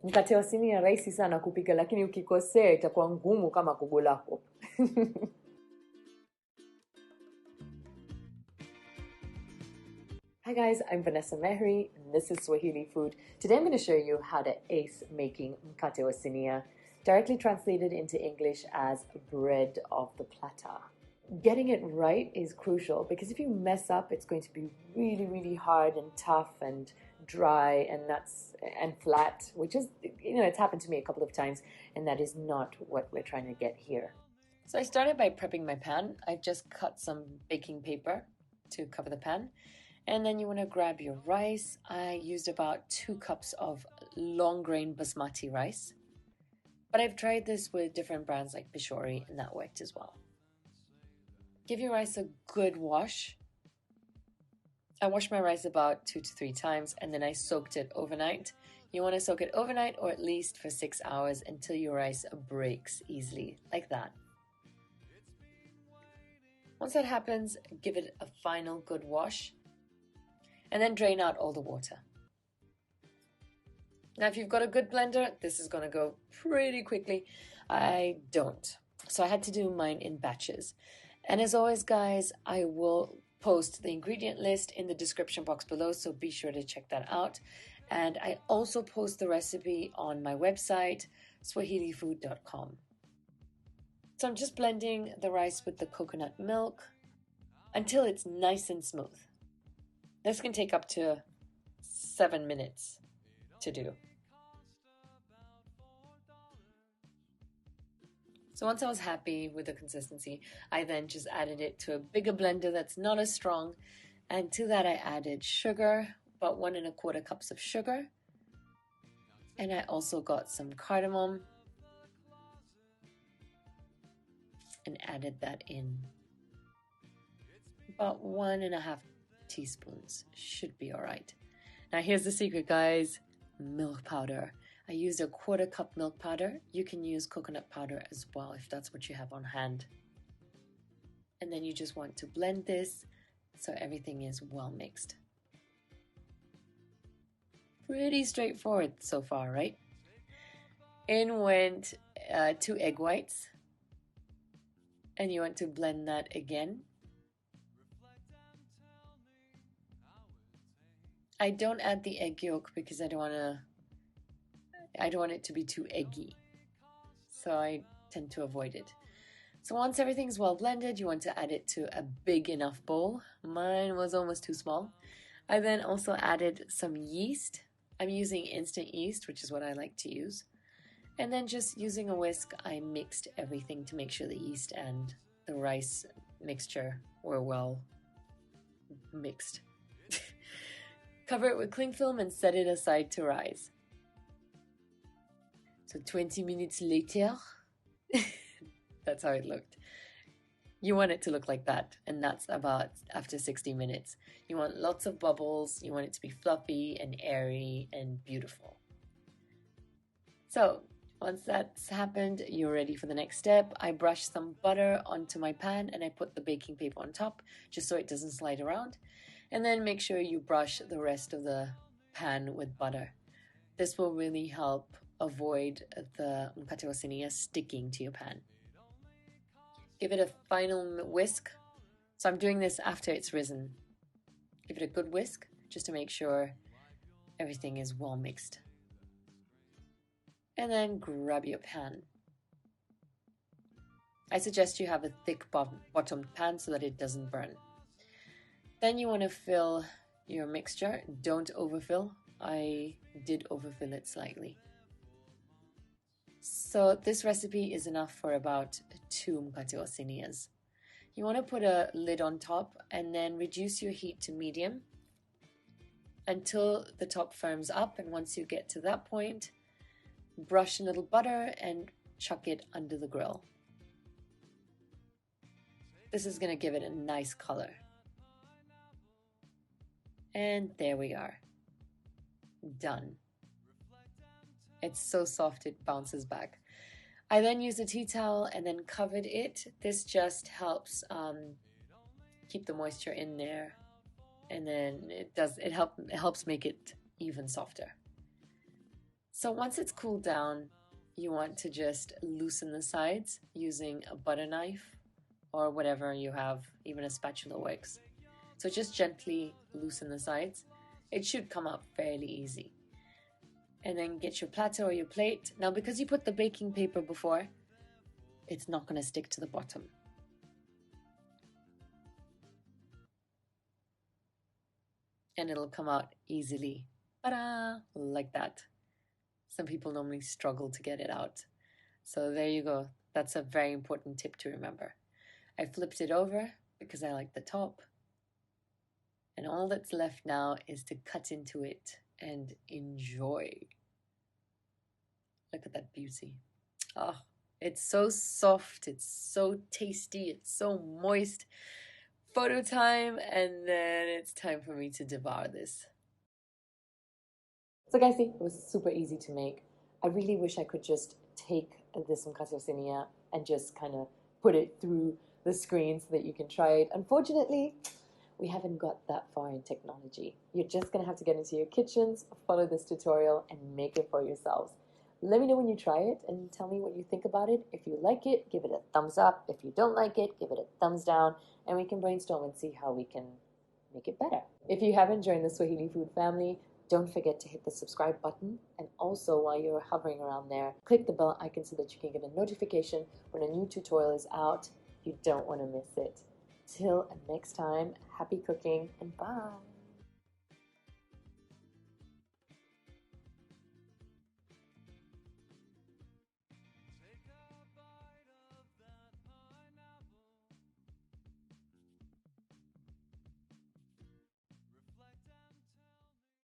Mkate wa sinia rahisi sana kupika, lakini ukikosea itakuwa ngumu kama kogo lako. Hi guys, I'm Vanessa Mehri, and this is Swahili Food. Today I'm going to show you how to ace making mkate wa sinia, directly translated into English as bread of the platter. Getting it right is crucial because if you mess up, it's going to be really, really hard and tough and dry and nuts and flat, which is, it's happened to me a couple of times, and that is not what we're trying to get here. So I started by prepping my pan. I've just cut some baking paper to cover the pan. And then you want to grab your rice. I used about 2 cups of long grain basmati rice. But I've tried this with different brands like Pishori, and that worked as well. Give your rice a good wash. I washed my rice about 2 to 3 times, and then I soaked it overnight. You want to soak it overnight or at least for 6 hours until your rice breaks easily, like that. Once that happens, give it a final good wash. And then drain out all the water. Now, if you've got a good blender, this is going to go pretty quickly. I don't. So I had to do mine in batches. And as always, guys, I will post the ingredient list in the description box below, so be sure to check that out. And I also post the recipe on my website, swahilifood.com. So I'm just blending the rice with the coconut milk until it's nice and smooth. This can take up to 7 minutes to do. So once I was happy with the consistency, I then just added it to a bigger blender that's not as strong. And to that I added sugar, about 1 1/4 cups of sugar. And I also got some cardamom and added that in. About 1 1/2 teaspoons should be all right. Now here's the secret, guys. Milk powder. I used a 1/4 cup milk powder. You can use coconut powder as well if that's what you have on hand. And then you just want to blend this so everything is well mixed. Pretty straightforward so far, right? In went 2 egg whites. And you want to blend that again. I don't add the egg yolk because I don't want it to be too eggy. So I tend to avoid it. So once everything's well blended, you want to add it to a big enough bowl. Mine was almost too small. I then also added some yeast. I'm using instant yeast, which is what I like to use. And then just using a whisk, I mixed everything to make sure the yeast and the rice mixture were well mixed. Cover it with cling film and set it aside to rise. So 20 minutes later, that's how it looked. You want it to look like that, and that's about after 60 minutes. You want lots of bubbles, you want it to be fluffy and airy and beautiful. So once that's happened, you're ready for the next step. I brushed some butter onto my pan and I put the baking paper on top just so it doesn't slide around. And then make sure you brush the rest of the pan with butter. This will really help avoid the mkate wa sinia sticking to your pan. Give it a final whisk. So I'm doing this after it's risen. Give it a good whisk just to make sure everything is well mixed. And then grab your pan. I suggest you have a thick bottomed pan so that it doesn't burn. Then you want to fill your mixture. Don't overfill. I did overfill it slightly. So this recipe is enough for about 2 mkate wa sinias. You want to put a lid on top and then reduce your heat to medium until the top firms up. And once you get to that point, brush a little butter and chuck it under the grill. This is going to give it a nice color. And there we are. Done. It's so soft it bounces back. I then used a tea towel and then covered it. This just helps keep the moisture in there, and then it helps make it even softer. So once it's cooled down, you want to just loosen the sides using a butter knife or whatever you have, even a spatula works. So just gently loosen the sides. It should come out fairly easy. And then get your platter or your plate. Now, because you put the baking paper before, it's not going to stick to the bottom. And it'll come out easily. Ta-da! Like that. Some people normally struggle to get it out. So there you go. That's a very important tip to remember. I flipped it over because I like the top. And all that's left now is to cut into it and enjoy. Look at that beauty. Oh, it's so soft, it's so tasty, it's so moist. Photo time, and then it's time for me to devour this. So guys, see, it was super easy to make. I really wish I could just take this Mkate Sinia and just kind of put it through the screen so that you can try it. Unfortunately, we haven't got that far in technology. You're just going to have to get into your kitchens, follow this tutorial, and make it for yourselves. Let me know when you try it and tell me what you think about it. If you like it, give it a thumbs up. If you don't like it, give it a thumbs down, and we can brainstorm and see how we can make it better. If you haven't joined the Swahili Food family, don't forget to hit the subscribe button, and also while you're hovering around there, click the bell icon so that you can get a notification when a new tutorial is out. You don't want to miss it. Till next time, happy cooking and bye!